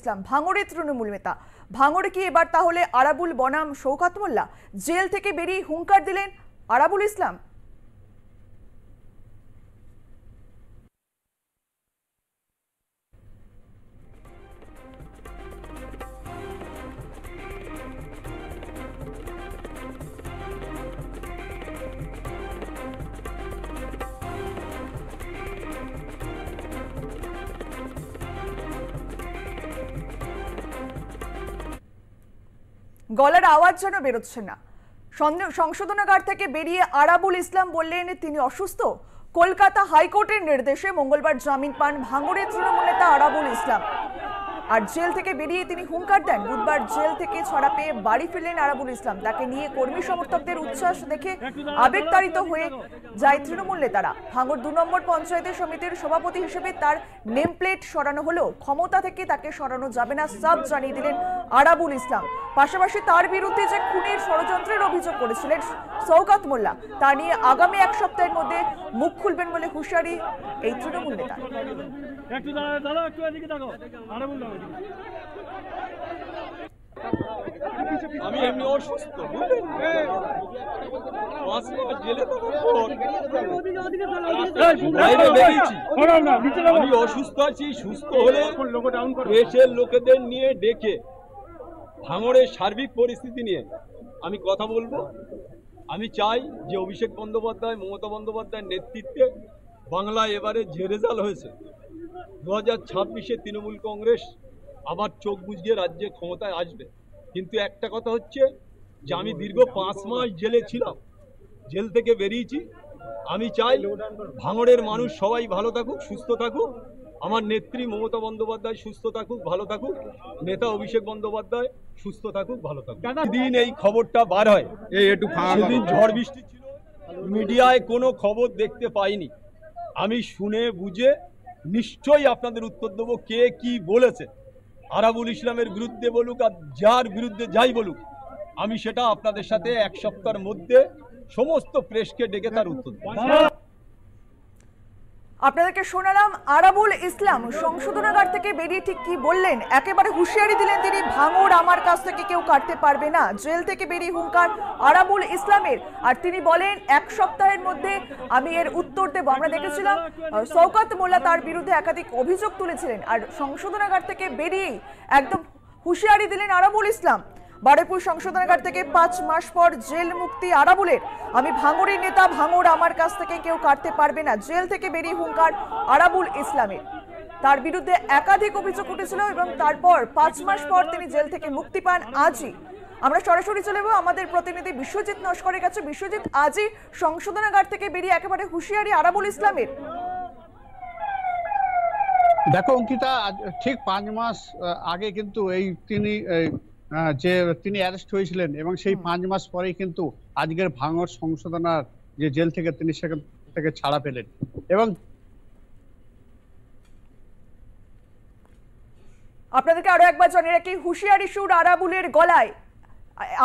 ইসলাম ভাঙড়ের তৃণমূল নেতা। ভাঙড়ে কি এবার তাহলে আরাবুল বনাম শওকত মোল্লা? জেল থেকে বেরিয়ে হুঙ্কার দিলেন আরাবুল ইসলাম। গলার আওয়াজ যেন বেরোচ্ছে না। সংশোধনাগার থেকে বেরিয়ে আরাবুল ইসলাম বললেন তিনি অসুস্থ। কলকাতা হাইকোর্টের নির্দেশে মঙ্গলবার জামিন পান ভাঙড়ের তৃণমূল নেতা আরাবুল ইসলাম। আর জেল থেকে বেরিয়ে তিনি হুঙ্কার দেন। বুধবার জেল থেকে ছাড়া পেয়ে বাড়ি ফিরলেন আরাবুল ইসলাম। তাকে নিয়ে কর্মী সমর্থকদের উচ্ছ্বাস দেখে আবেগতাড়িত হয়ে যায় তৃণমূল নেতারা। ভাঙড় ২ নম্বর পঞ্চায়েতের সমিতির সভাপতি হিসেবে তার নেম প্লেট সরানো হলেও ক্ষমতা থেকে তাকে সরানো যাবে না সাব জানিয়ে দিলেন আরাবুল ইসলাম। পাশাপাশি তার বিরুদ্ধে যে খুনের ষড়যন্ত্রের অভিযোগ করেছিলেন শওকত মোল্লা, তা নিয়ে আগামী ১ সপ্তাহের মধ্যে মুখ খুলবেন বলে হুঁশিয়ারি এই তৃণমূল নেতা। আমি এমনি অসুস্থ, আমি অসুস্থ আছি। সুস্থ হলে দেশের লোকেদের নিয়ে ডেকে ভাঙড়ের সার্বিক পরিস্থিতি নিয়ে আমি কথা বলবো। আমি চাই যে অভিষেক বন্দ্যোপাধ্যায়, মমতা বন্দ্যোপাধ্যায়ের নেতৃত্বে বাংলায় এবারে যে রেজাল্ট হয়েছে, 2026-এ তৃণমূল কংগ্রেস আবার চোখ বুজিয়ে রাজ্যে ক্ষমতায় আসবে। কিন্তু একটা কথা হচ্ছে যে আমি দীর্ঘ 5 মাস জেলে ছিলাম, জেল থেকে বেরিয়েছি। আমি চাই ভাঙড়ের মানুষ সবাই ভালো থাকুক, সুস্থ থাকুক। আমার নেত্রী মমতা বন্দ্যোপাধ্যায় সুস্থ থাকুক, ভালো থাকুক। নেতা অভিষেক বন্দ্যোপাধ্যায় সুস্থ থাকুক, ভালো থাকুক। দিন এই খবরটা বার হয়, সেদিন ঝড় বৃষ্টি ছিল, মিডিয়ায় কোনো খবর দেখতে পাইনি। আমি শুনে বুঝে নিশ্চয়ই আপনাদের উত্তর দেবো কে কি বলেছে। আরাবুল ইসলামের বিরুদ্ধে বলুক আর যার বিরুদ্ধে যাই বলুক, আমি সেটা আপনাদের সাথে 1 সপ্তাহের মধ্যে সমস্ত প্রেসকে ডেকে তার উত্তর দেব। আপনাদেরকে শোনালাম আরাবুল ইসলাম সংশোধনাগার থেকে বেরিয়ে ঠিক কি বললেন। একেবারে হুঁশিয়ারি দিলেন তিনি, ভাঙড় আমার কাছ থেকে কেউ কাটতে পারবে না। জেল থেকে বেরিয়ে হুঙ্কার আরাবুল ইসলামের। আর তিনি বলেন 1 সপ্তাহের মধ্যে আমি এর উত্তর দেব। আমরা দেখেছিলাম শওকত মোল্লা তার বিরুদ্ধে একাধিক অভিযোগ তুলেছিলেন, আর সংশোধনাগার থেকে বেরিয়েই একদম হুঁশিয়ারি দিলেন আরাবুল ইসলাম। বারুইপুর সংশোধনাগার থেকে 5 মাস পর জেল মুক্তি আরাবুলের। আমি ভাঙড়ের নেতা, ভাঙড় আমার কাছ থেকে কেউ কাটতে পারবে না। জেল থেকে বেরিয়ে হুঙ্কার আরাবুল ইসলামের। তার বিরুদ্ধে একাধিক অভিযোগ উঠেছিল এবং তারপর 5 মাস পর তিনি জেল থেকে মুক্তি পান আজই। আমরা সরাসরি চলে যাব আমাদের প্রতিনিধি বিশ্বজিৎ নস্করের কাছে। বিশ্বজিৎ, আজই সংশোধনাগার থেকে বেরিয়ে একেবারে হুঁশিয়ারি আরাবুল ইসলামের। দেখো অঙ্কিতা, ঠিক 5 মাস আগে কিন্তু তিনি অ্যারেস্ট হয়েছিলেন এবং সেই 5 মাস পরেই কিন্তু আজকের ভাঙড় সংশোধনার যে জেল থেকে তিনি সেখান থেকে ছাড়া পেলেন। এবং আপনাদেরকে আরো একবার জানিয়ে রাখি, হুঁশিয়ারি সুর আরাবুলের গলায়।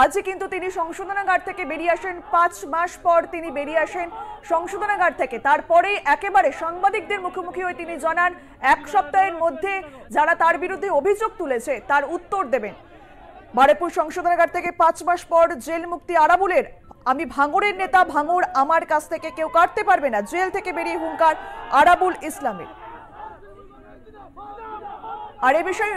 আজই কিন্তু তিনি সংশোধনাগার থেকে বেরিয়ে আসেন। 5 মাস পর তিনি বেরিয়ে আসেন সংশোধনাগার থেকে। তারপরেই একেবারে সাংবাদিকদের মুখোমুখি হয়ে তিনি জানান 1 সপ্তাহের মধ্যে যারা তার বিরুদ্ধে অভিযোগ তুলেছে তার উত্তর দেবেন। বারুইপুর সংশোধনাগার থেকে 5 মাস পর জেল মুক্তি আরাবুলের। আমি ভাঙড়ের নেতা, ভাঙড় আমার কাছ থেকে কেউ কাটতে পারবে না। জেল থেকে বেরিয়ে হুঙ্কার আরাবুল ইসলামের। আর এ বিষয়ে